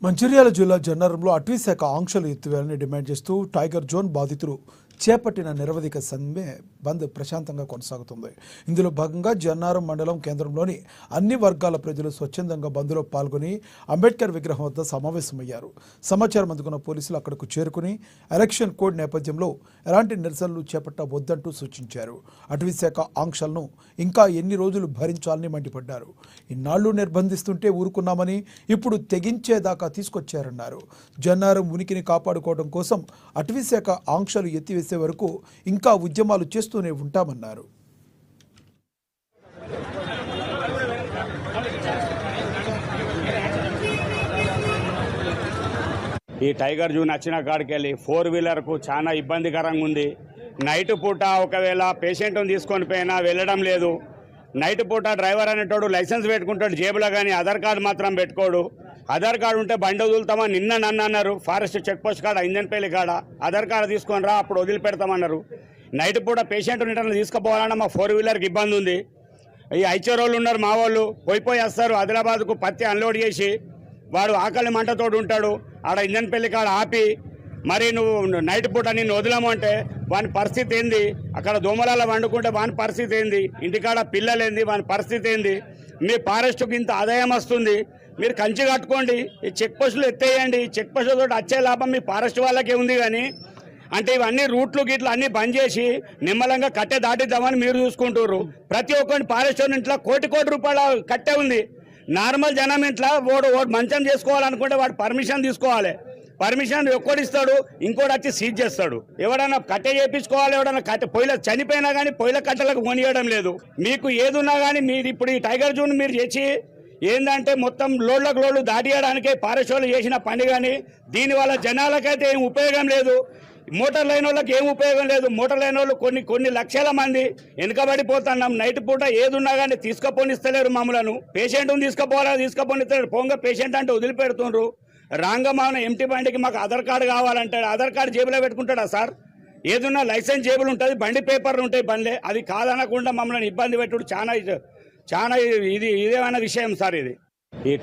మంచిర్యాల జిల్లా జన్నారంలో అటవీశాఖ ఆంక్షలు ఎత్తివేయాలని డిమాండ్ చేస్తూ టైగర్ జోన్ బాధితులు చేపట్టిన నిరవధిక సమ్మె బంద్ ప్రశాంతంగా కొనసాగుతుంది. ఇందులో భాగంగా జన్నారం మండలం కేంద్రంలోని అన్ని వర్గాల ప్రజలు స్వచ్ఛందంగా బంద్లో పాల్గొని అంబేద్కర్ విగ్రహం వద్ద సమావేశమయ్యారు. సమాచారం అందుకున్న పోలీసులు అక్కడకు చేరుకుని ఎలక్షన్ కోడ్ నేపథ్యంలో ఎలాంటి నిరసనలు చేపట్టవద్దంటూ సూచించారు. అటవీశాఖ ఆంక్షలను ఇంకా ఎన్ని రోజులు భరించాలని మండిపడ్డారు. ఇన్నాళ్లు నిర్బంధిస్తుంటే ఊరుకున్నామని ఇప్పుడు తెగించేదాకా తీసుకొచ్చారన్నారు. జన్నారం ఉనికిని కాపాడుకోవడం కోసం అటవీశాఖ ఆంక్షలు ఎత్తివేసే వరకు ఇంకా ఉద్యమాలు చేస్తూనే ఉంటామన్నారు. ఈ టైగర్ జూన్ వచ్చిన కాడికి వెళ్ళి 4-వీలర్కు చాలా ఇబ్బందికరంగా ఉంది. నైట్ పూట ఒకవేళ పేషెంట్ని తీసుకొని పోయినా వెళ్ళడం లేదు. నైట్ పూట డ్రైవర్ అనేటోడు లైసెన్స్ పెట్టుకుంటాడు జేబులో, కానీ ఆధార్ కార్డు మాత్రం పెట్టుకోడు. ఆధార్ కార్డు ఉంటే బండి వదులుతామా నిన్న నన్ను అన్నారు. ఫారెస్ట్ చెక్ పోస్ట్ కాడ ఇంజన్పల్లి కాడ ఆధార్ కార్డు తీసుకొని రా అప్పుడు వదిలిపెడతామన్నారు. నైట్ పూట పేషెంట్ ఇంటర్ని తీసుకుపోవాలన్నా మా 4-వీలర్కి ఇబ్బంది ఉంది. ఈ ఐచరోళ్ళు ఉన్నారు మా వాళ్ళు, పోయి వస్తారు ఆదిలాబాద్కు పత్తి అన్లోడ్ చేసి. వాడు ఆకలి మంటతోడు ఉంటాడు. ఆడ ఇంజన్పల్లి కాడ ఆపి మరి నువ్వు నైట్ పూట నిన్ను వదిలాము అంటే వాని పరిస్థితి ఏంది? అక్కడ దోమలాల వండుకుంటే వాని పరిస్థితి ఏంది? ఇంటికాడ పిల్లలేంది? వాని పరిస్థితి ఏంది? మీ ఫారెస్ట్కి ఇంత ఆదాయం వస్తుంది, మీరు కంచి కట్టుకోండి, ఈ చెక్ పోస్టులు ఎత్తేయండి. చెక్ పోస్టులతో వచ్చే లాభం మీ ఫారెస్ట్ వాళ్ళకే ఉంది. కానీ అంటే ఇవన్నీ రూట్లు గిట్లు అన్నీ బంద్ చేసి నిమ్మలంగా కట్టె దాటిద్దామని మీరు చూసుకుంటారు. ప్రతి ఒక్కరి ఫారెస్ట్ ఇంట్లో కోటి రూపాయల కట్టె ఉంది. నార్మల్ జనం ఇంట్లో ఓడు మంచం చేసుకోవాలనుకుంటే వాడు పర్మిషన్ తీసుకోవాలి. పర్మిషన్ ఒక్కడిస్తాడు, ఇంకోటి వచ్చి సీజ్ చేస్తాడు. ఎవడన్నా కట్టె చేయించుకోవాలి, ఎవడన్నా కట్టె పొయ్యిల చనిపోయినా కానీ పొయ్యిల కట్టెలకు కొనియడం లేదు. మీకు ఏదున్నా కానీ మీరు ఇప్పుడు ఈ టైగర్ జూన్ మీరు చేసి ఏంటంటే మొత్తం లోడ్లకు దాటియడానికే ఫారెస్ట్ వాళ్ళు చేసిన పని. కానీ దీనివల్ల జనాలకైతే ఏం ఉపయోగం లేదు, మోటార్ లైన్ వాళ్ళకి ఏం ఉపయోగం లేదు. మోటార్ లైన్ వాళ్ళు కొన్ని లక్షల మంది వెనుకబడిపోతున్నాం. నైట్ పూట ఏదున్నా కానీ తీసుకుపోనిస్తలేరు మమ్మలను. పేషెంట్ని తీసుకుపోనిస్తలేరు. పోంగా పేషెంట్ అంటే వదిలిపెడుతుండ్రు. రాంగమాన ఎంటీ బండికి మాకు ఆధార్ కార్డు కావాలంటాడు. ఆధార్ కార్డు జేబులో పెట్టుకుంటాడా సార్? ఏదున్నా లైసెన్స్ జేబులు ఉంటుంది, బండి పేపర్లు ఉంటాయి బండ్లే. అది కాదనకుండా మమ్మల్ని ఇబ్బంది పెట్టుడు చాలా ఇదేమైనా విషయం సార్ ఇది. ఈ